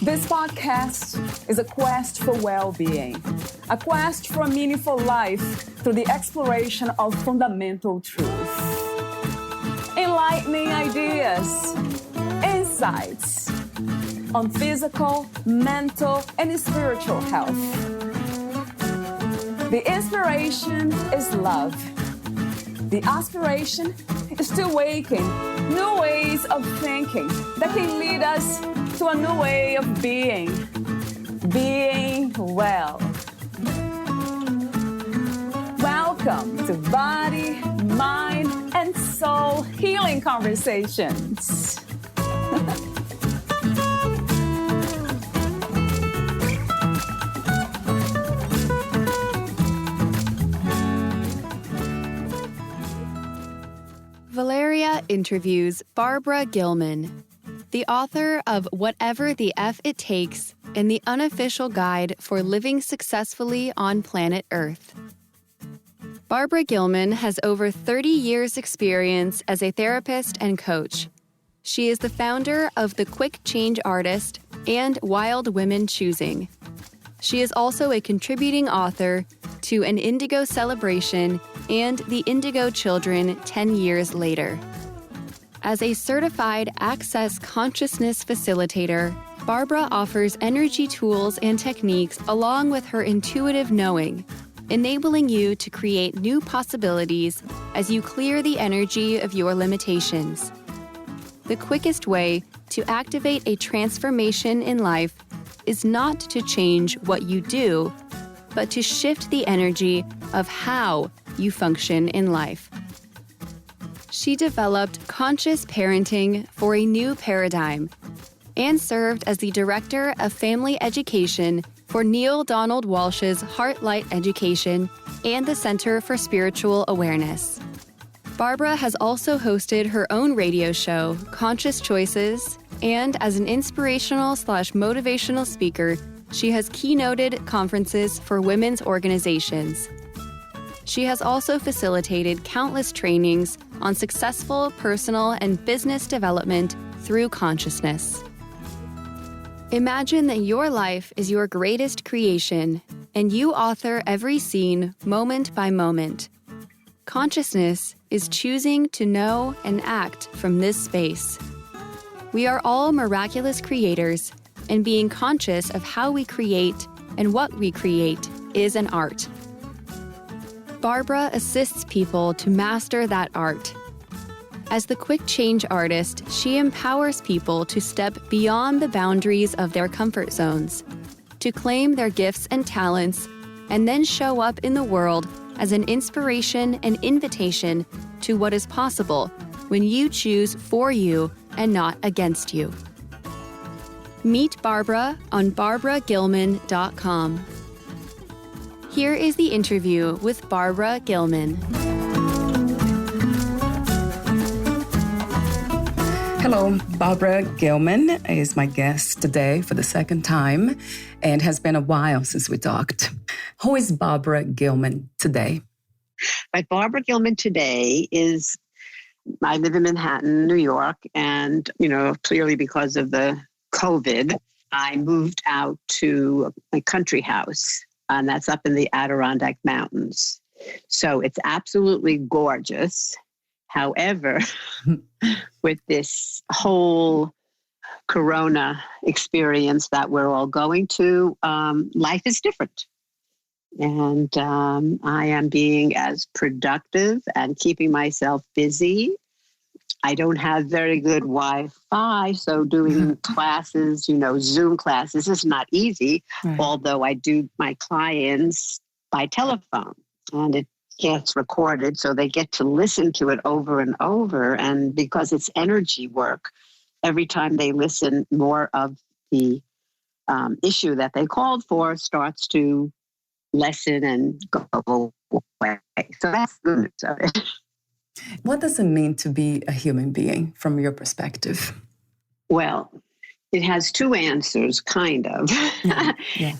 This podcast is a quest for well-being, a quest for a meaningful life through the exploration of fundamental truth. Enlightening ideas, insights on physical, mental, and spiritual health. The inspiration is love. The aspiration is to awaken new ways of thinking that can lead us to a new way of being well. Welcome to Body, Mind, and Soul Healing Conversations. Valeria interviews Barbra Gilman, the author of Whatever the F It Takes and the Unofficial Guide for Living Successfully on Planet Earth. Barbra Gilman has over 30 years' experience as a therapist and coach. She is the founder of The Quick Change Artist and Wild Women Choosing. She is also a contributing author to An Indigo Celebration and The Indigo Children 10 Years Later. As a certified Access Consciousness Facilitator, Barbra offers energy tools and techniques along with her intuitive knowing, enabling you to create new possibilities as you clear the energy of your limitations. The quickest way to activate a transformation in life is not to change what you do, but to shift the energy of how you function in life. She developed conscious parenting for a new paradigm and served as the director of family education for Neale Walsch's Heartlight Education and the Center for Spiritual Awareness. Barbra has also hosted her own radio show, Conscious Choices, and as an inspirational/motivational speaker, she has keynoted conferences for women's organizations. She has also facilitated countless trainings on successful personal and business development through consciousness. Imagine that your life is your greatest creation, and you author every scene moment by moment. Consciousness is choosing to know and act from this space. We are all miraculous creators, and being conscious of how we create and what we create is an art. Barbra assists people to master that art. As the Quick Change Artist, she empowers people to step beyond the boundaries of their comfort zones, to claim their gifts and talents, and then show up in the world as an inspiration and invitation to what is possible when you choose for you and not against you. Meet Barbra on barbragilman.com. Here is the interview with Barbra Gilman. Hello, Barbra Gilman is my guest today for the second time, and has been a while since we talked. Who is Barbra Gilman today? But Barbra Gilman today is, I live in Manhattan, New York, and, clearly because of the COVID, I moved out to a country house, and that's up in the Adirondack Mountains. So it's absolutely gorgeous. However, with this whole Corona experience that we're all going to, life is different. And I am being as productive and keeping myself busy. I don't have very good Wi-Fi, so doing classes, Zoom classes is not easy, right. Although I do my clients by telephone, and it gets recorded, so they get to listen to it over and over. And because it's energy work, every time they listen, more of the issue that they called for starts to lessen and go away. So that's the good of it. What does it mean to be a human being from your perspective? Well, it has two answers, kind of. Yeah.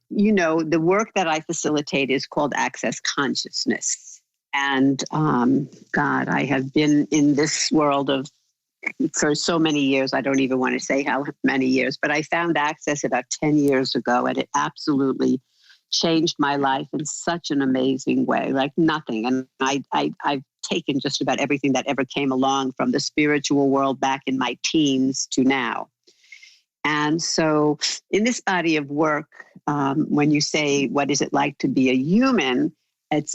the work that I facilitate is called Access Consciousness. And God, I have been in this world for so many years. I don't even want to say how many years, but I found Access about 10 years ago, and it absolutely changed my life in such an amazing way, like nothing. And I've taken just about everything that ever came along from the spiritual world back in my teens to now. And so in this body of work, when you say, what is it like to be a human?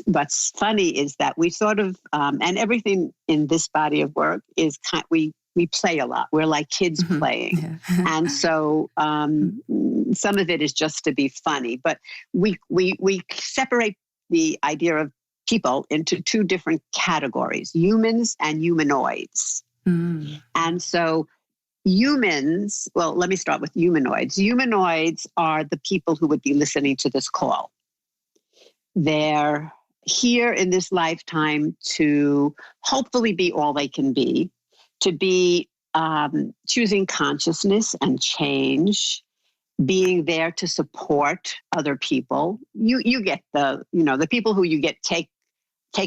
What's funny is that we sort of, and everything in this body of work is we play a lot. We're like kids playing. Yeah. And so some of it is just to be funny, but we separate the idea of people into two different categories, humans and humanoids. And so humans, well, let me start with humanoids. Humanoids are the people who would be listening to this call. They're here in this lifetime to hopefully be all they can be, to be choosing consciousness and change, being there to support other people. You get the people who you get take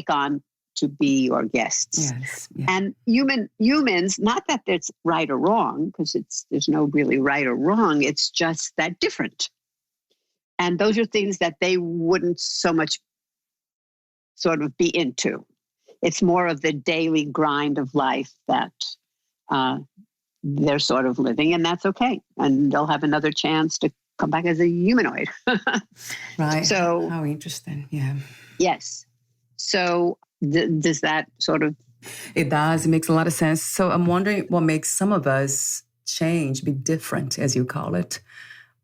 on to be your guests. Yes, yeah. And humans, not that it's right or wrong, because there's no really right or wrong. It's just that different. And those are things that they wouldn't so much sort of be into. It's more of the daily grind of life that they're sort of living, and that's okay. And they'll have another chance to come back as a humanoid. Right. So, how interesting. Yeah. Yes. So does that sort of... It does. It makes a lot of sense. So I'm wondering what makes some of us change, be different, as you call it.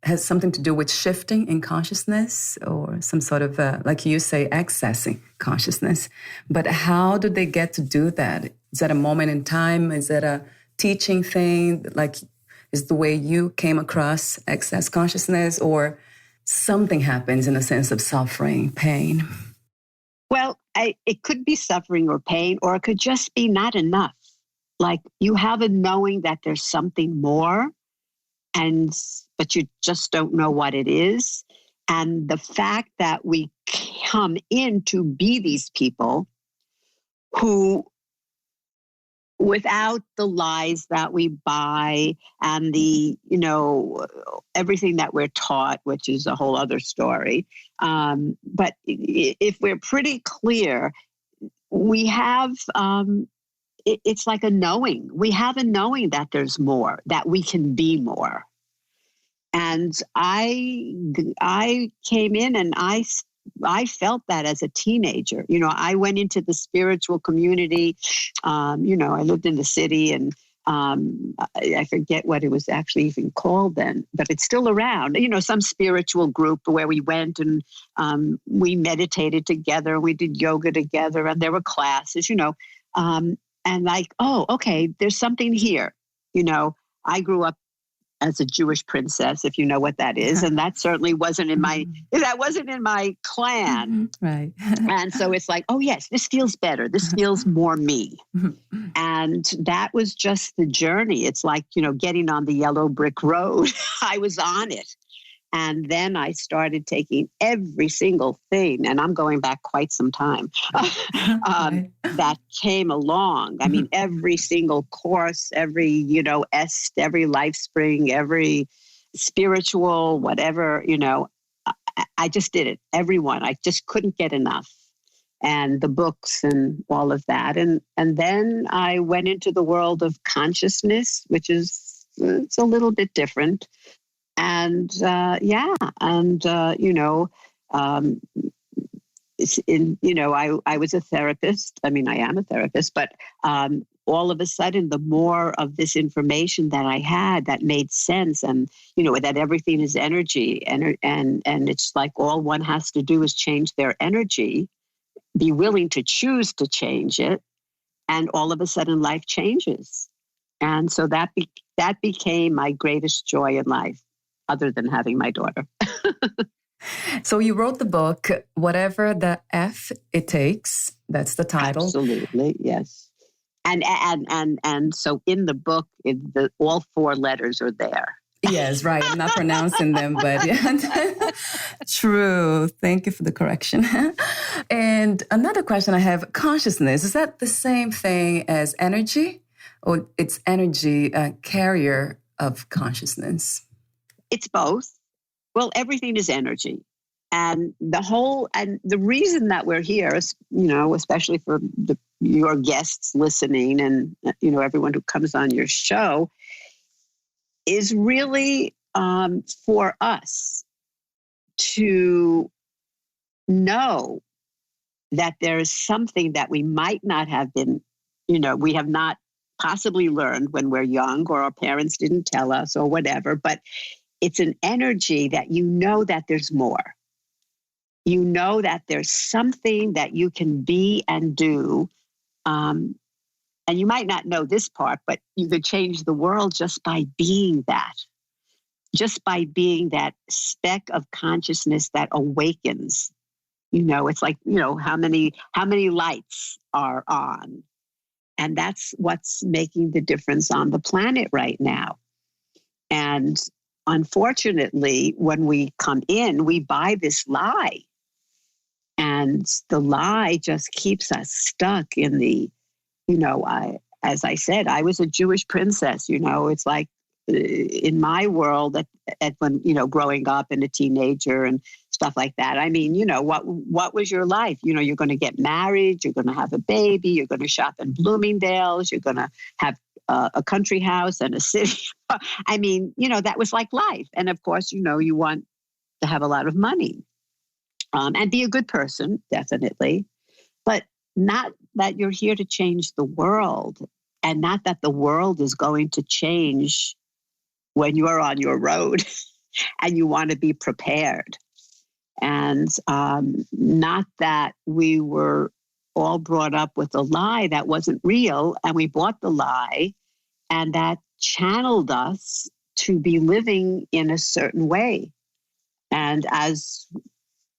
Has something to do with shifting in consciousness or some sort of, like you say, accessing consciousness. But how do they get to do that? Is that a moment in time? Is that a teaching thing? Like, is the way you came across access consciousness, or something happens in a sense of suffering, pain? Well, it could be suffering or pain, or it could just be not enough. Like you have a knowing that there's something more, but you just don't know what it is. And the fact that we come in to be these people who, without the lies that we buy and the, everything that we're taught, which is a whole other story. But if we're pretty clear, we have, it's like a knowing. We have a knowing that there's more, that we can be more. And I came in and I felt that as a teenager. I went into the spiritual community. I lived in the city, and I forget what it was actually even called then, but it's still around. Some spiritual group where we went and we meditated together, we did yoga together, and there were classes, and like, oh, okay, there's something here. I grew up as a Jewish princess, if you know what that is. And that certainly wasn't in my clan. Right. And so it's like, oh yes, this feels better. This feels more me. And that was just the journey. It's like, getting on the yellow brick road. I was on it. And then I started taking every single thing, and I'm going back quite some time, that came along. I mean, every single course, every, every life spring, every spiritual, whatever, I just did it. Everyone. I just couldn't get enough. And the books and all of that. And then I went into the world of consciousness, which is, it's a little bit different. And I was a therapist. I mean, I am a therapist, but all of a sudden, the more of this information that I had that made sense, and that everything is energy, and it's like all one has to do is change their energy, be willing to choose to change it, and all of a sudden, life changes. And so that became my greatest joy in life, other than having my daughter. So you wrote the book, Whatever the F It Takes. That's the title. Absolutely, yes. And so in the book, all 4 letters are there. Yes, right. I'm not pronouncing them, but yeah. True. Thank you for the correction. And another question I have, consciousness, is that the same thing as energy? Or it's energy carrier of consciousness? It's both. Well, everything is energy. And the reason that we're here is, especially for your guests listening and, everyone who comes on your show, is really for us to know that there is something that we might not have been, we have not possibly learned when we're young, or our parents didn't tell us or whatever, but it's an energy that that there's more. You know that there's something that you can be and do. And you might not know this part, but you could change the world just by being that. Just by being that speck of consciousness that awakens. It's like, how many lights are on. And that's what's making the difference on the planet right now. And unfortunately, when we come in, we buy this lie. And the lie just keeps us stuck in the, as I said, I was a Jewish princess, it's like in my world at when, growing up and a teenager and stuff like that. I mean, what was your life? You're going to get married, you're going to have a baby, you're going to shop in Bloomingdale's, you're going to have a country house and a city. I mean, that was like life. And of course, you want to have a lot of money and be a good person, definitely. But not that you're here to change the world, and not that the world is going to change when you're on your road and you want to be prepared. And not that we were all brought up with a lie that wasn't real, and we bought the lie, and that channeled us to be living in a certain way. And as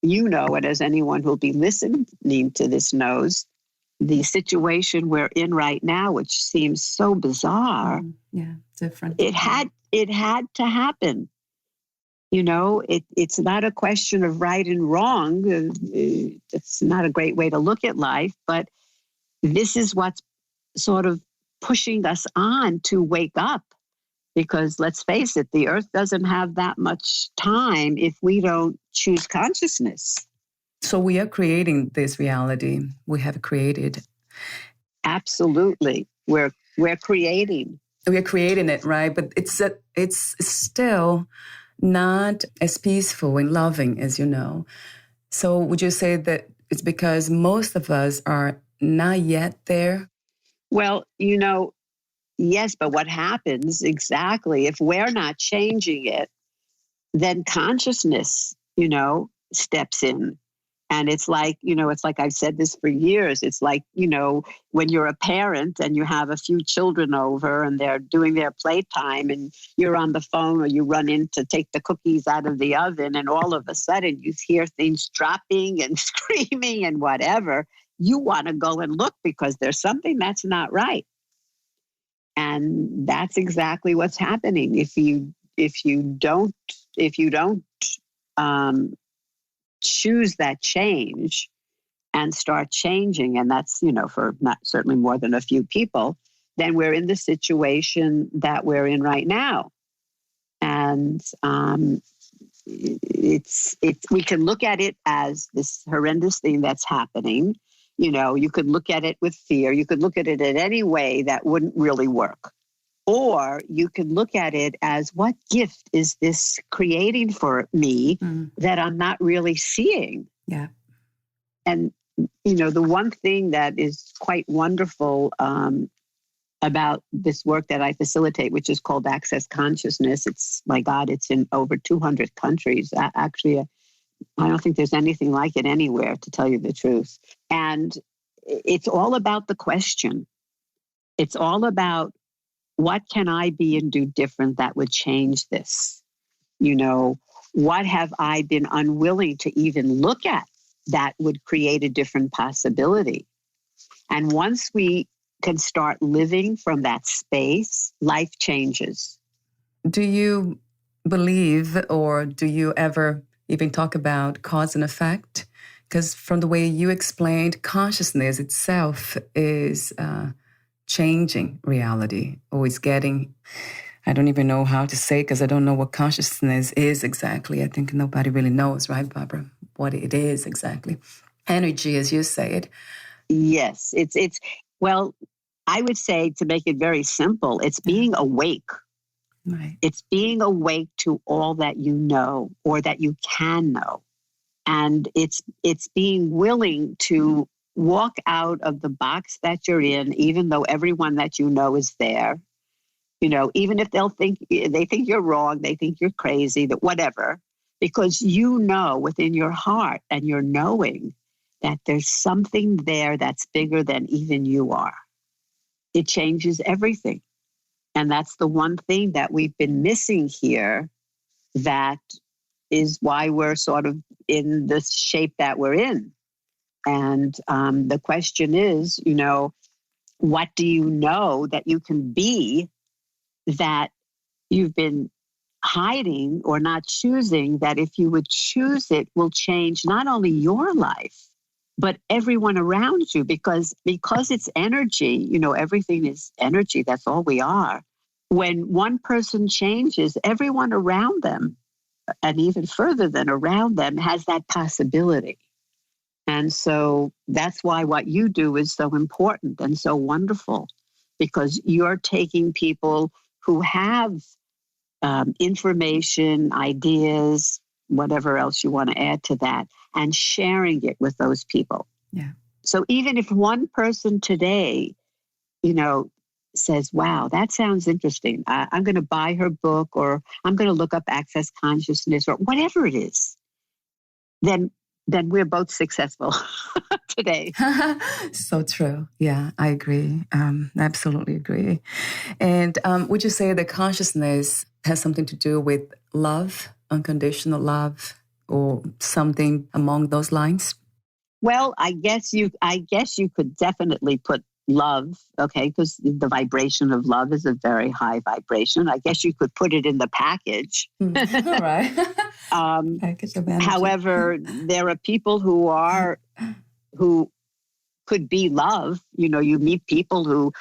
you know, and as anyone who'll be listening to this knows, the situation we're in right now, which seems so bizarre, different. It had to happen. It's not a question of right and wrong. It's not a great way to look at life, but this is what's sort of pushing us on to wake up. Because let's face it, the earth doesn't have that much time if we don't choose consciousness. So we are creating this reality we have created. Absolutely. We're creating. We're creating it, right? But it's still not as peaceful and loving as you know. So would you say that it's because most of us are not yet there? Well, yes, but what happens exactly if we're not changing it, then consciousness, steps in. And it's like, I've said this for years. It's like, when you're a parent and you have a few children over and they're doing their playtime and you're on the phone or you run in to take the cookies out of the oven and all of a sudden you hear things dropping and screaming and whatever, you want to go and look because there's something that's not right. And that's exactly what's happening. If you don't choose that change and start changing, and that's, for not certainly more than a few people, then we're in the situation that we're in right now. And we can look at it as this horrendous thing that's happening. You could look at it with fear. You could look at it in any way that wouldn't really work. Or you could look at it as, what gift is this creating for me that I'm not really seeing? Yeah. And, the one thing that is quite wonderful about this work that I facilitate, which is called Access Consciousness, it's in over 200 countries. Actually, I don't think there's anything like it anywhere, to tell you the truth. And it's all about the question. It's all about, what can I be and do different that would change this? What have I been unwilling to even look at that would create a different possibility? And once we can start living from that space, life changes. Do you believe, or do you ever even talk about cause and effect? Because from the way you explained, consciousness itself is changing reality, or is getting, I don't even know how to say, because I don't know what consciousness is exactly. I think nobody really knows, right, Barbra, what it is exactly. Energy, as you say it. Yes, it's well, I would say, to make it very simple, it's being awake. Right. It's being awake to all that you know or that you can know. And it's being willing to walk out of the box that you're in, even though everyone that you know is there. You know, even if they think you're wrong, they think you're crazy, that whatever, because you know within your heart and you're knowing that there's something there that's bigger than even you are. It changes everything. And that's the one thing that we've been missing here, that is why we're sort of in the shape that we're in. And the question is, you know, what do you know that you can be that you've been hiding or not choosing, that if you would choose it will change not only your life, but everyone around you, because it's energy, you know, everything is energy. That's all we are. When one person changes, everyone around them, and even further than around them, has that possibility. And so that's why what you do is so important and so wonderful, because you're taking people who have information, ideas, whatever else you want to add to that, and sharing it with those people. Yeah. So even if one person today, you know, says, wow, that sounds interesting, I'm going to buy her book, or I'm going to look up Access Consciousness, or whatever it is, then we're both successful today. So true. Yeah, I agree. Absolutely agree. And would you say that consciousness has something to do with love, unconditional love, or something along those lines? Well, I guess you could definitely put love, okay, because the vibration of love is a very high vibration. I guess you could put it in the package. All right. Package of energy. However, there are people who could be love. You know, you meet people who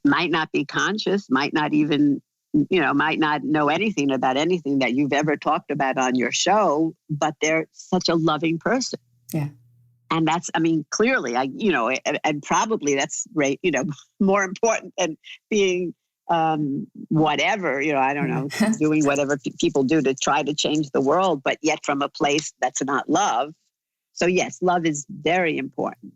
might not be conscious, might not even, you know, might not know anything about anything that you've ever talked about on your show, but they're such a loving person. Yeah. And that's, I mean, clearly, and probably that's great, you know, more important than being whatever, you know, I don't know, doing whatever people do to try to change the world, but yet from a place that's not love. So yes, love is very important.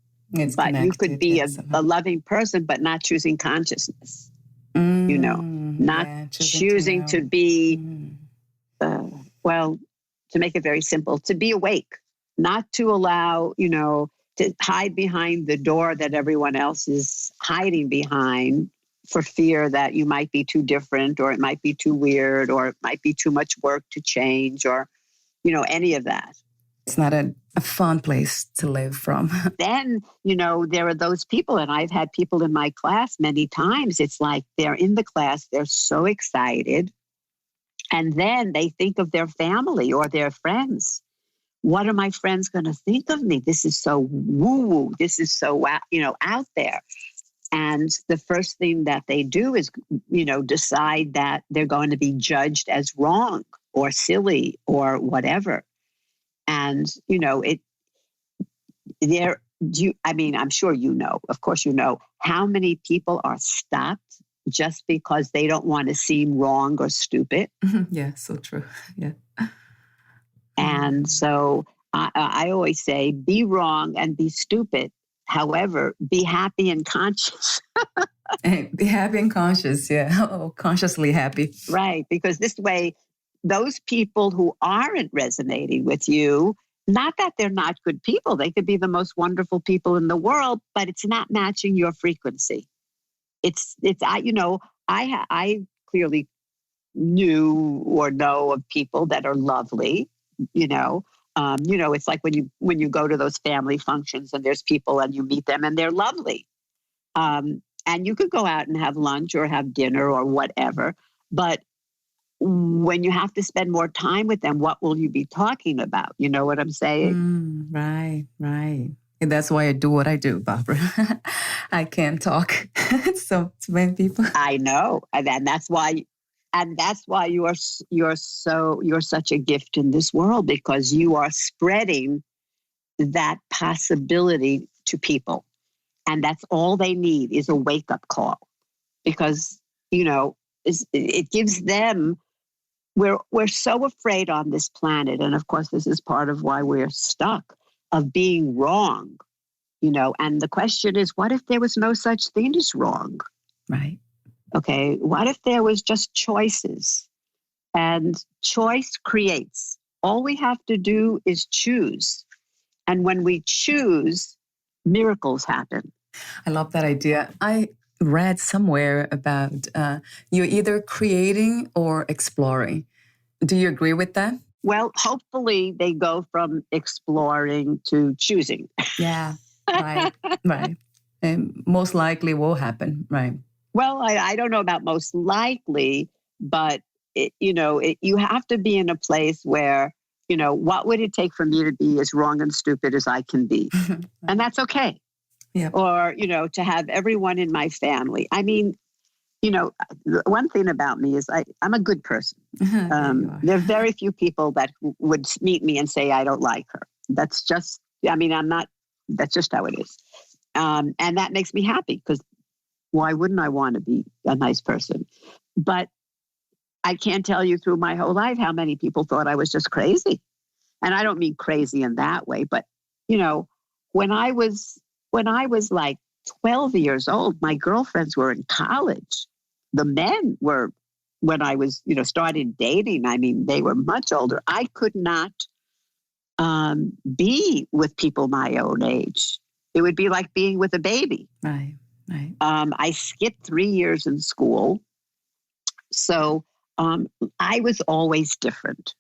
But you could be a loving person, but not choosing consciousness, you know, not choosing to be, to make it very simple, to be awake. Not to allow, you know, to hide behind the door that everyone else is hiding behind for fear that you might be too different, or it might be too weird, or it might be too much work to change, or, you know, any of that. It's not a fun place to live from. Then, you know, there are those people, and I've had people in my class many times. It's like they're in the class, they're so excited, and then they think of their family or their friends. What are my friends going to think of me? This is so woo-woo. This is so, you know, out there. And the first thing that they do is, you know, decide that they're going to be judged as wrong or silly or whatever. And, you know, I'm sure you know, of course you know, how many people are stopped just because they don't want to seem wrong or stupid. Yeah, so true. Yeah. And so I always say, be wrong and be stupid. However, be happy and conscious. Be happy and conscious, yeah. Oh, consciously happy. Right, because this way, those people who aren't resonating with you, not that they're not good people, they could be the most wonderful people in the world, but it's not matching your frequency. I clearly knew or know of people that are lovely. You know, it's like when you go to those family functions and there's people and you meet them and they're lovely. And you could go out and have lunch or have dinner or whatever. But when you have to spend more time with them, what will you be talking about? You know what I'm saying? Right. And that's why I do what I do, Barbra. I can't talk so to many people. I know, and that's why you're such a gift in this world, because you are spreading that possibility to people, and that's all they need is a wake-up call, because it gives them. We're so afraid on this planet, and of course, this is part of why we're stuck, of being wrong, and the question is, what if there was no such thing as wrong? Right. Okay. What if there was just choices? And choice creates. All we have to do is choose. And when we choose, miracles happen. I love that idea. I read somewhere about you're either creating or exploring. Do you agree with that? Well, hopefully they go from exploring to choosing. Yeah, right. And most likely will happen, right? Well, I don't know about most likely, but you have to be in a place where, what would it take for me to be as wrong and stupid as I can be? And that's okay. Yeah. Or, to have everyone in my family. I mean, one thing about me is I'm a good person. There are very few people that would meet me and say, I don't like her. That's just how it is. And that makes me happy, because why wouldn't I want to be a nice person? But I can't tell you through my whole life how many people thought I was just crazy. And I don't mean crazy in that way, but, when I was like 12 years old, my girlfriends were in college. The men were, when I was, started dating, I mean, they were much older. I could not be with people my own age. It would be like being with a baby. Right. I skipped 3 years in school. So I was always different.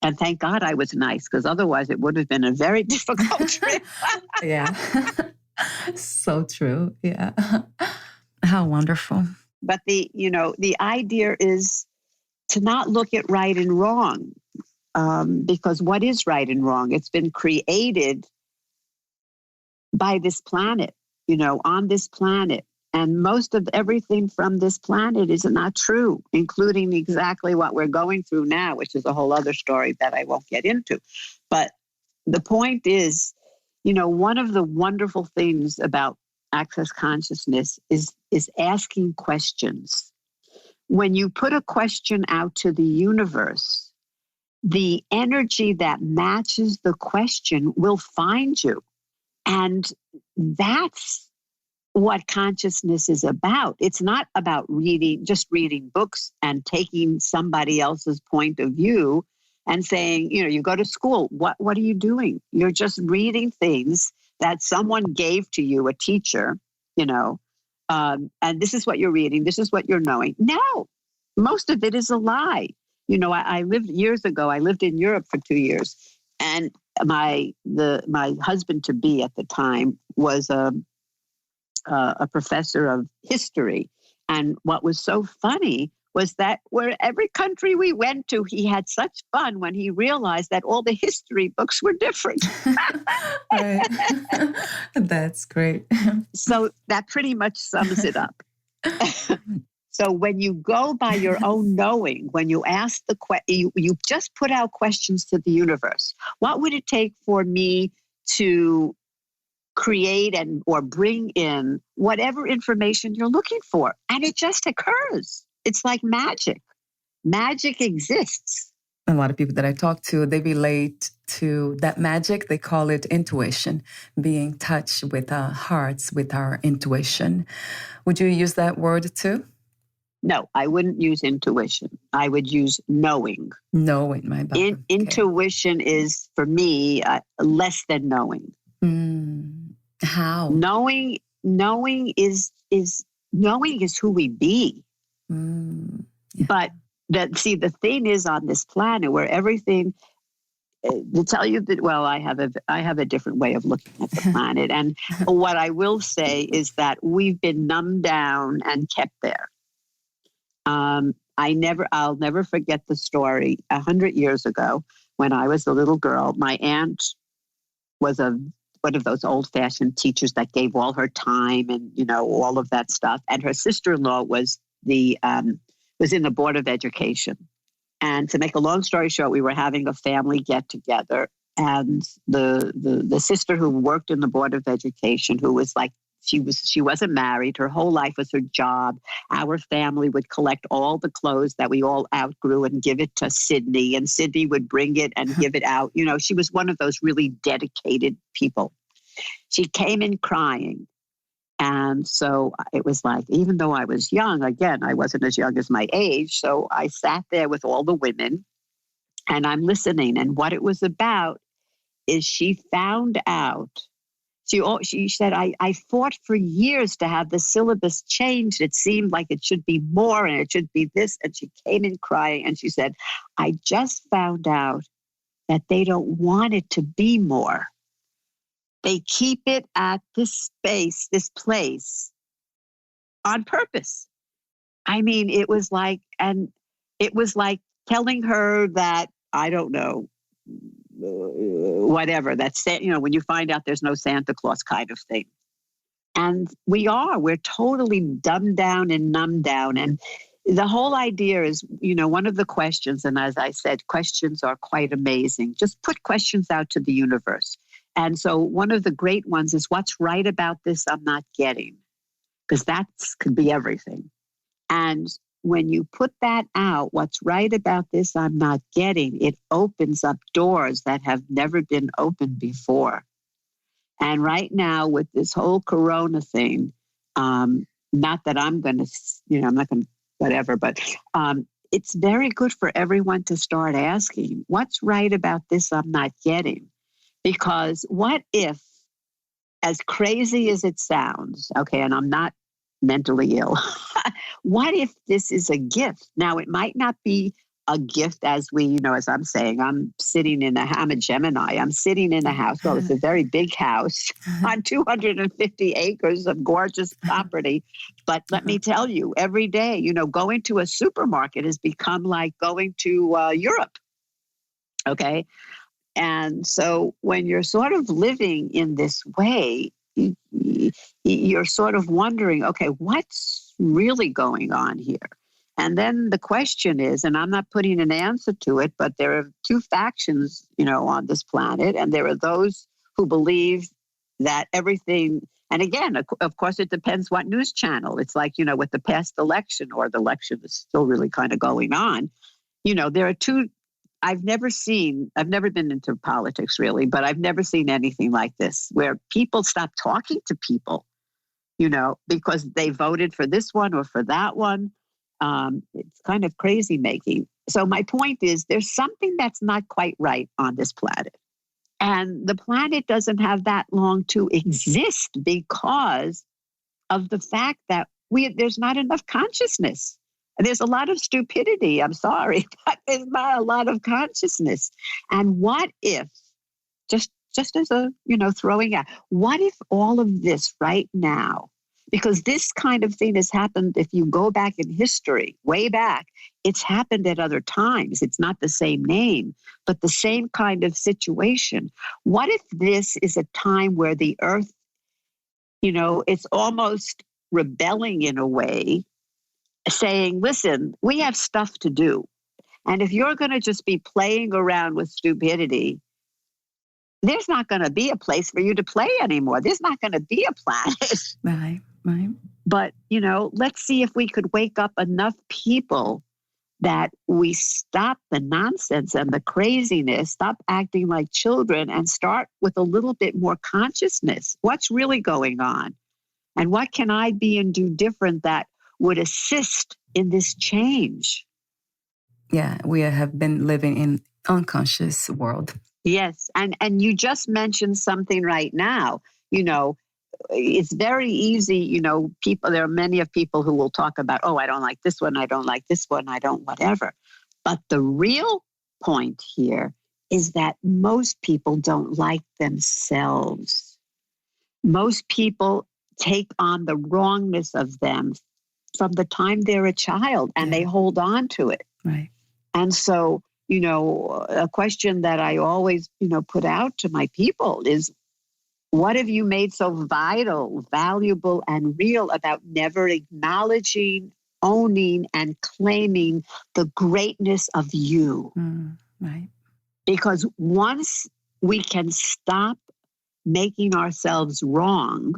And thank God I was nice, because otherwise it would have been a very difficult trip. Yeah. So true. Yeah. How wonderful. But the idea is to not look at right and wrong, because what is right and wrong? It's been created by this planet, on this planet. And most of everything from this planet is not true, including exactly what we're going through now, which is a whole other story that I won't get into. But the point is, one of the wonderful things about Access Consciousness is asking questions. When you put a question out to the universe, the energy that matches the question will find you. And that's what consciousness is about. It's not about just reading books and taking somebody else's point of view and saying, you go to school, what are you doing? You're just reading things that someone gave to you, a teacher, and this is what you're reading, this is what you're knowing. No, most of it is a lie. I lived years ago, I lived in Europe for 2 years, and my husband-to-be at the time was a professor of history. And what was so funny was that where every country we went to, he had such fun when he realized that all the history books were different. Right. That's great. So that pretty much sums it up. So when you go by your own knowing, when you ask you just put out questions to the universe. What would it take for me to create or bring in whatever information you're looking for? And it just occurs. It's like magic. Magic exists. A lot of people that I talk to, they relate to that magic. They call it intuition, being in touch with our hearts, with our intuition. Would you use that word too? No, I wouldn't use intuition. I would use knowing. Knowing, my Barbra. Intuition is, for me, less than knowing. How? Knowing is who we be. Yeah. But the thing is, on this planet where everything, to tell you that, well, I have a different way of looking at the planet. And what I will say is that we've been numbed down and kept there. I'll never forget the story. 100 years ago, when I was a little girl, my aunt was one of those old-fashioned teachers that gave all her time and, all of that stuff. And her sister-in-law was in the Board of Education. And to make a long story short, we were having a family get-together. And the sister who worked in the Board of Education, who was like, she wasn't married. Her whole life was her job. Our family would collect all the clothes that we all outgrew and give it to Sydney, and Sydney would bring it and give it out. She was one of those really dedicated people. She came in crying. And so it was like, even though I was young, again, I wasn't as young as my age. So I sat there with all the women and I'm listening. And what it was about is she found out. She said, I fought for years to have the syllabus changed. It seemed like it should be more and it should be this. And she came in crying and she said, I just found out that they don't want it to be more. They keep it at this place on purpose. I mean, it was like telling her that, I don't know, whatever, that's, when you find out there's no Santa Claus kind of thing. And we're totally dumbed down and numbed down. And the whole idea is, one of the questions, and as I said, questions are quite amazing. Just put questions out to the universe. And so one of the great ones is, what's right about this I'm not getting? Because that could be everything. And when you put that out, what's right about this I'm not getting, it opens up doors that have never been opened before. And right now with this whole Corona thing, not that I'm going to, I'm not going to, whatever, but it's very good for everyone to start asking, what's right about this I'm not getting? Because what if, as crazy as it sounds, okay, and I'm not mentally ill, what if this is a gift? Now, it might not be a gift as as I'm saying, I'm a Gemini, I'm sitting in a house. Well, it's a very big house on 250 acres of gorgeous property. But let me tell you, every day, going to a supermarket has become like going to Europe. Okay. And so when you're sort of living in this way, you're sort of wondering, okay, what's really going on here? And then the question is, and I'm not putting an answer to it, but there are two factions, on this planet. And there are those who believe that everything, and again, of course, it depends what news channel. It's like, with the past election, or the election is still really kind of going on. There are two. I've never been into politics really, but I've never seen anything like this, where people stop talking to people, because they voted for this one or for that one. It's kind of crazy making. So my point is, there's something that's not quite right on this planet. And the planet doesn't have that long to exist because of the fact that there's not enough consciousness. There's a lot of stupidity, I'm sorry, but there's not a lot of consciousness. And what if, just as a, throwing out, what if all of this right now, because this kind of thing has happened, if you go back in history, way back, it's happened at other times. It's not the same name, but the same kind of situation. What if this is a time where the earth, it's almost rebelling in a way, saying, listen, we have stuff to do. And if you're going to just be playing around with stupidity, there's not going to be a place for you to play anymore. There's not going to be a planet. Right. But, let's see if we could wake up enough people that we stop the nonsense and the craziness, stop acting like children, and start with a little bit more consciousness. What's really going on? And what can I be and do different that would assist in this change? Yeah, we have been living in unconscious world. Yes, and you just mentioned something right now. It's very easy, there are many of people who will talk about, oh, I don't like this one, I don't like this one, I don't whatever. But the real point here is that most people don't like themselves. Most people take on the wrongness of them from the time they're a child, and they hold on to it. Right. And so, a question that I always, put out to my people is, what have you made so vital, valuable, and real about never acknowledging, owning, and claiming the greatness of you? Right. Because once we can stop making ourselves wrong,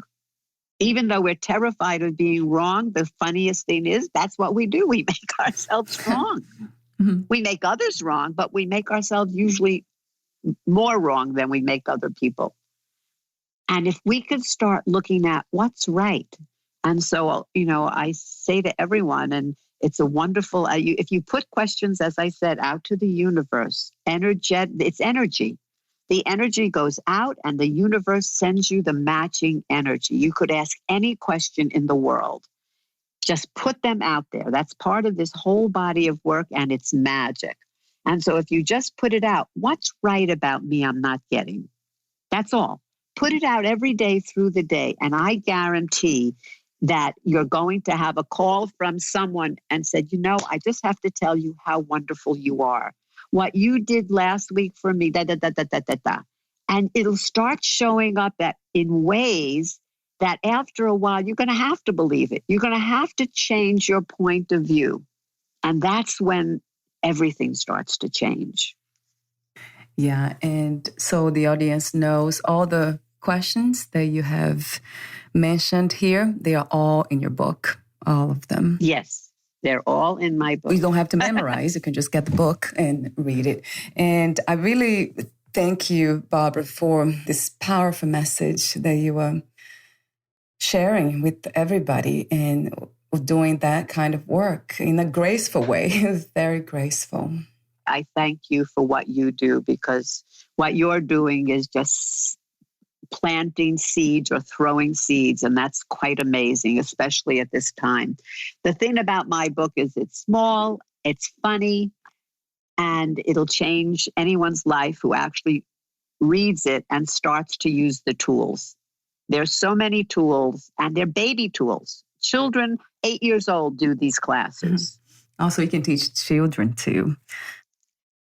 even though we're terrified of being wrong, the funniest thing is that's what we do. We make ourselves wrong. We make others wrong, but we make ourselves usually more wrong than we make other people. And if we could start looking at what's right. And so, I say to everyone, and it's a wonderful, if you put questions, as I said, out to the universe, it's energy. The energy goes out and the universe sends you the matching energy. You could ask any question in the world. Just put them out there. That's part of this whole body of work, and it's magic. And so if you just put it out, what's right about me I'm not getting? That's all. Put it out every day through the day, and I guarantee that you're going to have a call from someone and said, I just have to tell you how wonderful you are. What you did last week for me, And it'll start showing up in ways that after a while, you're going to have to believe it. You're going to have to change your point of view. And that's when everything starts to change. Yeah. And so the audience knows all the questions that you have mentioned here. They are all in your book, all of them. Yes, they're all in my book. You don't have to memorize. You can just get the book and read it. And I really thank you, Barbra, for this powerful message that you are sharing with everybody and doing that kind of work in a graceful way, very graceful. I thank you for what you do, because what you're doing is just planting seeds or throwing seeds, and that's quite amazing, especially at this time. The thing about my book is it's small, it's funny, and it'll change anyone's life who actually reads it and starts to use the tools. There's so many tools, and they're baby tools. Children 8 years old do these classes. Also, you can teach children too.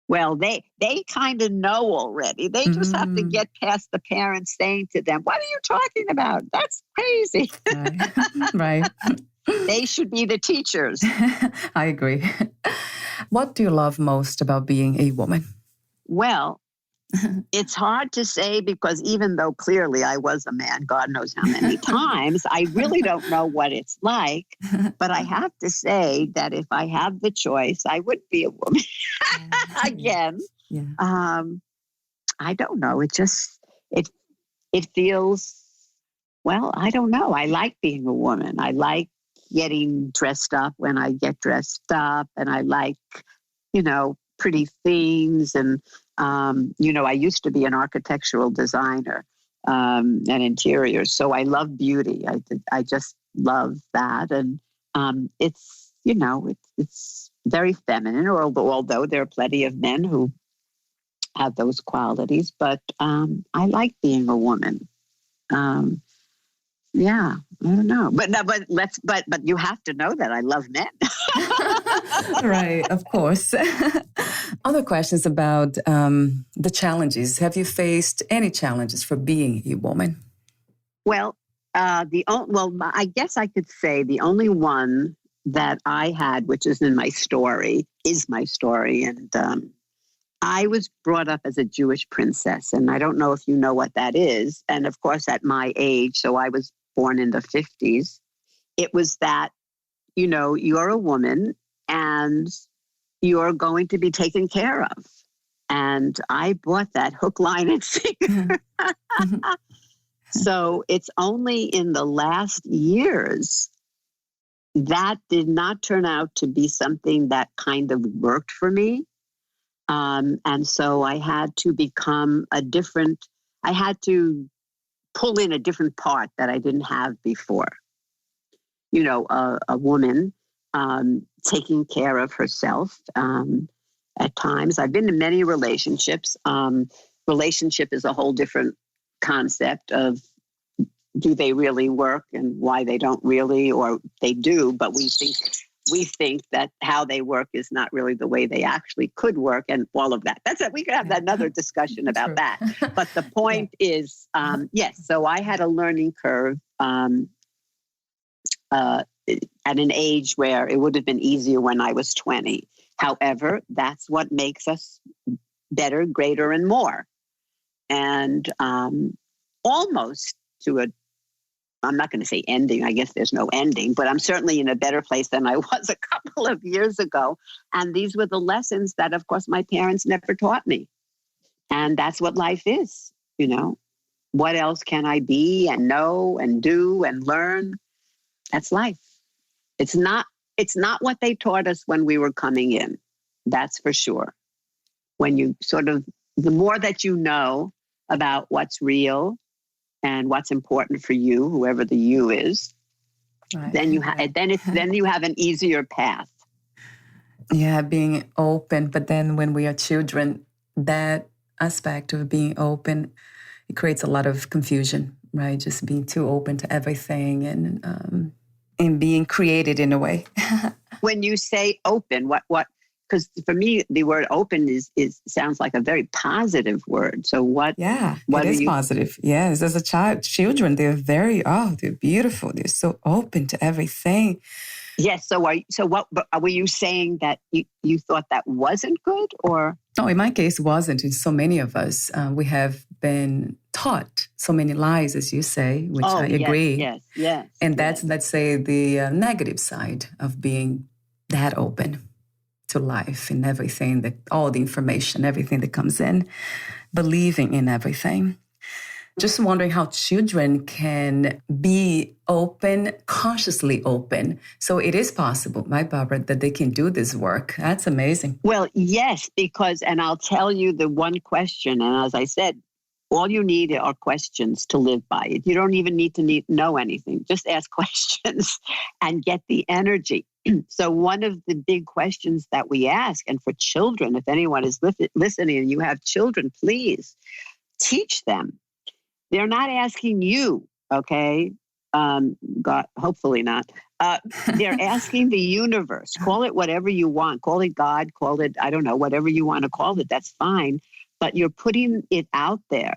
Well, they kind of know already. They just have to get past the parents saying to them, "What are you talking about? That's crazy." Right. They should be the teachers. I agree. What do you love most about being a woman? Well, it's hard to say, because even though clearly I was a man, God knows how many times, I really don't know what it's like. But I have to say that if I have the choice, I would be a woman again. Yeah. I don't know. It feels, well, I don't know. I like being a woman. I like getting dressed up when I get dressed up, and I like, pretty things. And, I used to be an architectural designer and interiors. So I love beauty. I just love that. And it's very feminine, although there are plenty of men who have those qualities. But I like being a woman. Yeah, I don't know, but you have to know that I love men. Right, of course. Other questions about the challenges. Have you faced any challenges for being a woman? Well, I guess I could say the only one that I had, which is in my story, is my story, and I was brought up as a Jewish princess, and I don't know if you know what that is. And of course, at my age, so I was born in the 50s, it was that, you're a woman and you're going to be taken care of. And I bought that hook, line, and sinker. So it's only in the last years that did not turn out to be something that kind of worked for me. And so I had to I had to pull in a different part that I didn't have before. A woman taking care of herself at times. I've been in many relationships. Relationship is a whole different concept of do they really work and why they don't really, or they do, but we think that how they work is not really the way they actually could work, and all of that. That's it. We could have another discussion about that. But the point is, yes, so I had a learning curve at an age where it would have been easier when I was 20. However, that's what makes us better, greater, and more. And almost to I'm not going to say ending. I guess there's no ending, but I'm certainly in a better place than I was a couple of years ago. And these were the lessons that, of course, my parents never taught me. And that's what life is, you know. What else can I be and know and do and learn? That's life. It's not what they taught us when we were coming in. That's for sure. When you the more that you know about what's real and what's important for you, whoever the you is, right. then you have an easier path. Yeah, being open. But then when we are children, that aspect of being open, it creates a lot of confusion, right? Just being too open to everything and being created in a way. When you say open, what? Because for me, the word open is sounds like a very positive word. So what? Yeah, it is positive. Yes, as a child, children, they're they're beautiful. They're so open to everything. Yes. So what? Were you saying that you thought that wasn't good, or? No, in my case, wasn't. In so many of us, we have been taught so many lies, as you say, which I agree. Yes. And that's, let's say, the negative side of being that open to life and everything, all the information, everything that comes in, believing in everything. Just wondering how children can be open, consciously open. So it is possible, right, Barbra, that they can do this work. That's amazing. Well, yes, because, and I'll tell you the one question, and as I said, all you need are questions to live by. You don't even need to know anything. Just ask questions and get the energy. So one of the big questions that we ask, and for children, if anyone is listening and you have children, please teach them. They're not asking you, okay? God, hopefully not. They're asking the universe. Call it whatever you want. Call it God, call it, I don't know, whatever you want to call it, that's fine. But you're putting it out there.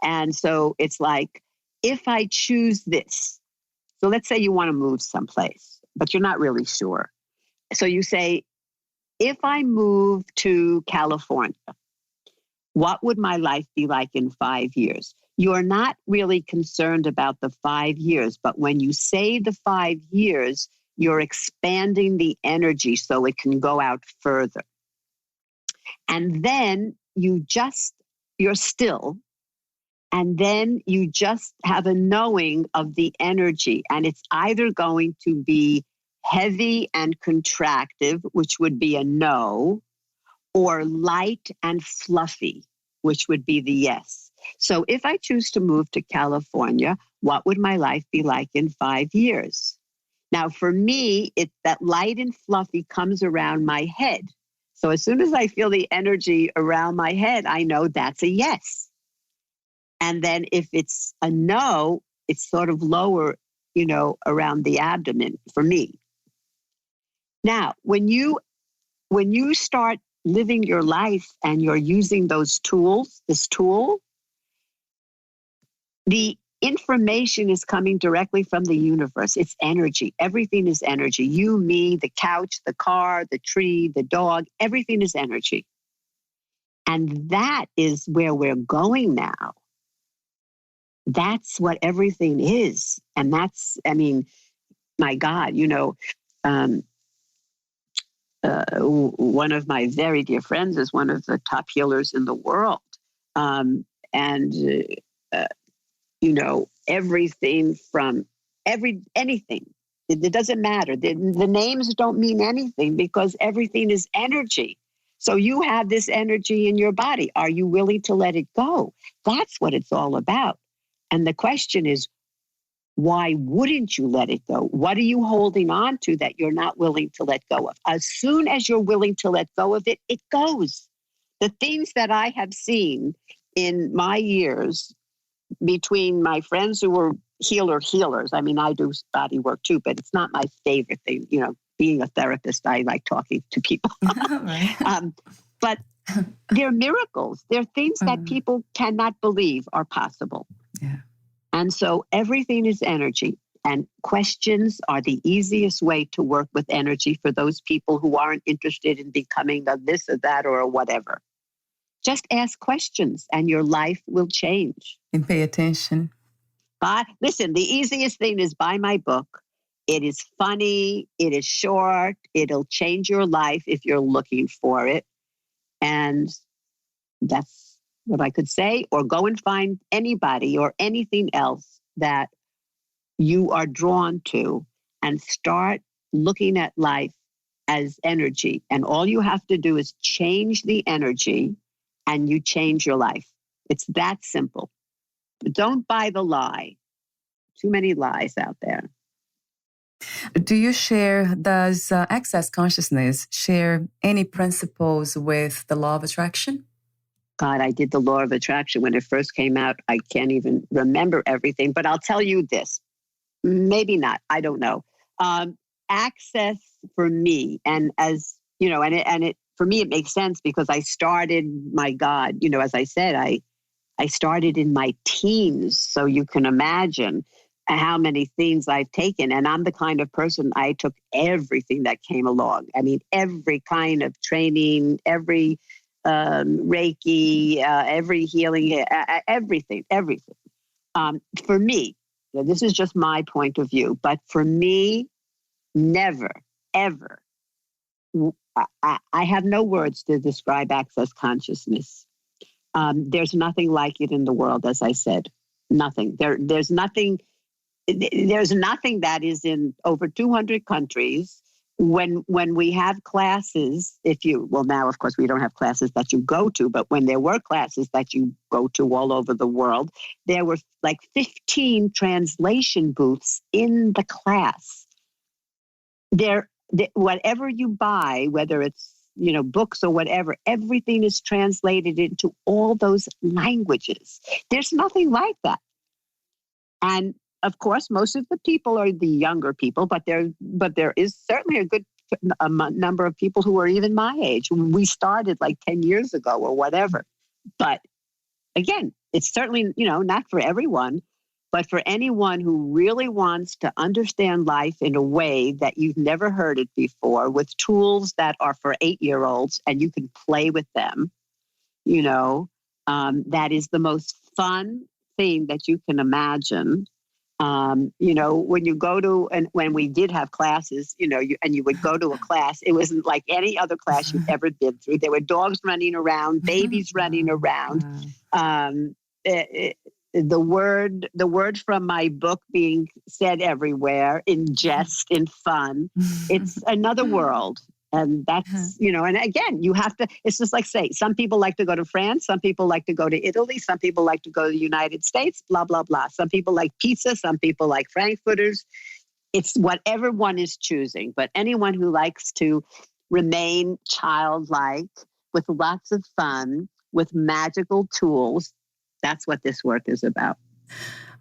And so it's like, if I choose this, so let's say you want to move someplace, but you're not really sure. So you say, if I move to California, what would my life be like in 5 years? You're not really concerned about the 5 years, but when you say the 5 years, you're expanding the energy so it can go out further. And then you're still, and then you just have a knowing of the energy, and it's either going to be heavy and contractive, which would be a no, or light and fluffy, which would be the yes. So if I choose to move to California, what would my life be like in 5 years? Now, for me, that light and fluffy comes around my head. So as soon as I feel the energy around my head, I know that's a yes. And then if it's a no, it's sort of lower, around the abdomen for me. Now, when you start living your life and you're using this tool, the information is coming directly from the universe. It's energy. Everything is energy. You, me, the couch, the car, the tree, the dog, everything is energy. And that is where we're going now. That's what everything is. And that's, my God, one of my very dear friends is one of the top healers in the world. Everything from anything. It doesn't matter. The names don't mean anything because everything is energy. So you have this energy in your body. Are you willing to let it go? That's what it's all about. And the question is, why wouldn't you let it go? What are you holding on to that you're not willing to let go of? As soon as you're willing to let go of it, it goes. The things that I have seen in my years between my friends who were healers. I mean, I do body work too, but it's not my favorite thing. You know, being a therapist, I like talking to people. Right. But they're miracles. They're things that people cannot believe are possible. Yeah. And so everything is energy. And questions are the easiest way to work with energy for those people who aren't interested in becoming a this or that or a whatever. Just ask questions and your life will change. And pay attention. But listen, the easiest thing is buy my book. It is funny. It is short. It'll change your life if you're looking for it. And that's what I could say. Or go and find anybody or anything else that you are drawn to and start looking at life as energy. And all you have to do is change the energy and you change your life. It's that simple. But don't buy the lie. Too many lies out there. Does Access Consciousness share any principles with the law of attraction? God, I did the law of attraction when it first came out. I can't even remember everything, but I'll tell you this. Maybe not. I don't know. Access for me, and as you know, and it for me, it makes sense because I started, my God, you know, as I said, I started in my teens. So you can imagine how many things I've taken. And I'm the kind of person, I took everything that came along. I mean, every kind of training, every Reiki, every healing, everything. For me, this is just my point of view, but for me, never, ever, I have no words to describe Access Consciousness. There's nothing like it in the world, as I said. Nothing. There's nothing that is in over 200 countries. When we have classes, now, of course, we don't have classes that you go to, but when there were classes that you go to all over the world, there were like 15 translation booths in the class. Whatever you buy, whether it's, you know, books or whatever, everything is translated into all those languages. There's nothing like that. And of course, most of the people are the younger people, but there is certainly a good number of people who are even my age. We started like 10 years ago or whatever. But again, it's certainly, you know, not for everyone, but for anyone who really wants to understand life in a way that you've never heard it before, with tools that are for 8-year-olds and you can play with them, you know, that is the most fun thing that you can imagine. You know, when you go to, and when we did have classes, you know, you would go to a class, it wasn't like any other class you've ever been through. There were dogs running around, babies running around. The word from my book being said everywhere in jest, in fun. It's another world. And that's, you know, and again, you have to, it's just like, say, some people like to go to France, some people like to go to Italy, some people like to go to the United States, blah, blah, blah. Some people like pizza, some people like Frankfurters. It's whatever one is choosing. But anyone who likes to remain childlike with lots of fun, with magical tools, that's what this work is about.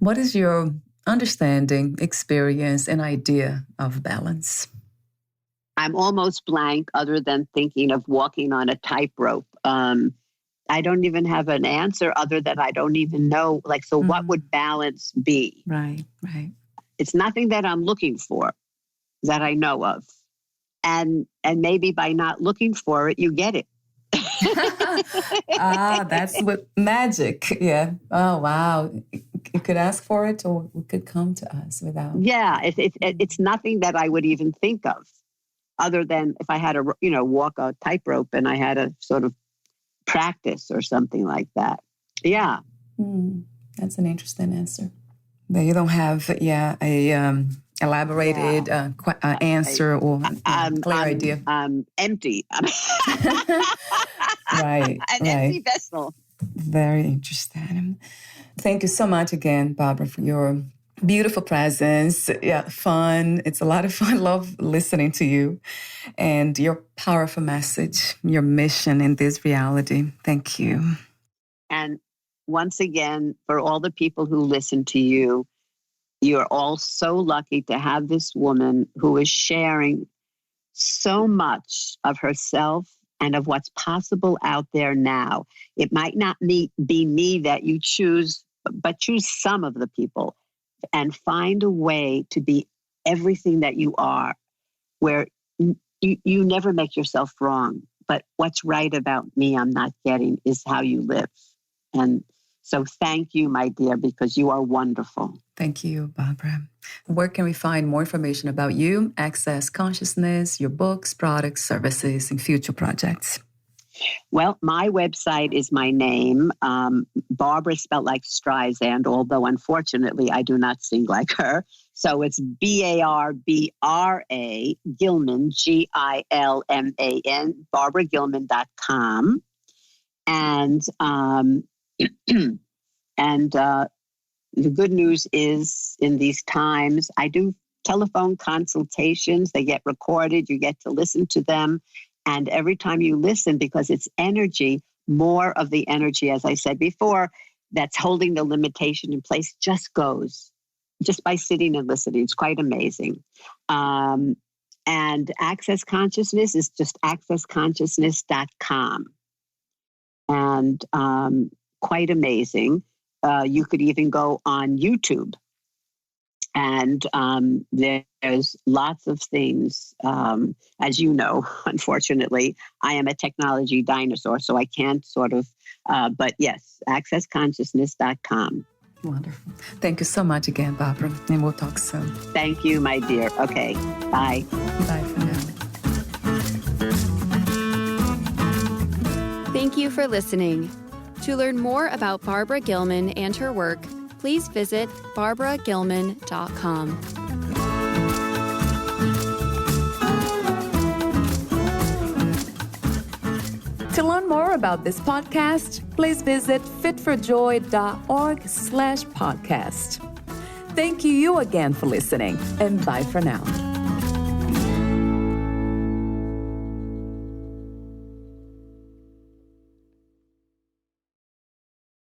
What is your understanding, experience, and idea of balance? I'm almost blank other than thinking of walking on a tightrope. I don't even have an answer other than I don't even know. Like, so what would balance be? Right. It's nothing that I'm looking for that I know of. And maybe by not looking for it, you get it. That's what magic. Yeah. Oh, wow. You could ask for it or it could come to us without. Yeah. It's nothing that I would even think of other than if I had to, you know, walk a tightrope and I had a sort of practice or something like that. Yeah. That's an interesting answer. But you don't have, a elaborated answer or clear idea. I'm empty. Right. An empty vessel. Very interesting. Thank you so much again, Barbra, for your beautiful presence. Yeah, fun. It's a lot of fun. Love listening to you and your powerful message, your mission in this reality. Thank you. And once again, for all the people who listen to you, you're all so lucky to have this woman who is sharing so much of herself and of what's possible out there now. It might not be me that you choose, but choose some of the people and find a way to be everything that you are, where you never make yourself wrong. But what's right about me, I'm not getting, is how you live. And so thank you, my dear, because you are wonderful. Thank you, Barbra. Where can we find more information about you, Access Consciousness, your books, products, services, and future projects? Well, my website is my name, Barbra spelled like Streisand, although unfortunately I do not sing like her. So it's Barbra Gilman, Gilman, BarbraGilman.com. And the good news is, in these times, I do telephone consultations. They get recorded. You get to listen to them. And every time you listen, because it's energy, more of the energy, as I said before, that's holding the limitation in place just goes, just by sitting and listening. It's quite amazing. And Access Consciousness is just accessconsciousness.com. And quite amazing. You could even go on YouTube. And there's lots of things. As you know, unfortunately, I am a technology dinosaur, so I can't but yes, accessconsciousness.com. Wonderful. Thank you so much again, Barbra, and we'll talk soon. Thank you, my dear. Okay, bye. Bye for now. Thank you for listening. To learn more about Barbra Gilman and her work, please visit BarbraGilman.com. To learn more about this podcast, please visit fitforjoy.org/podcast. Thank you again for listening, and bye for now.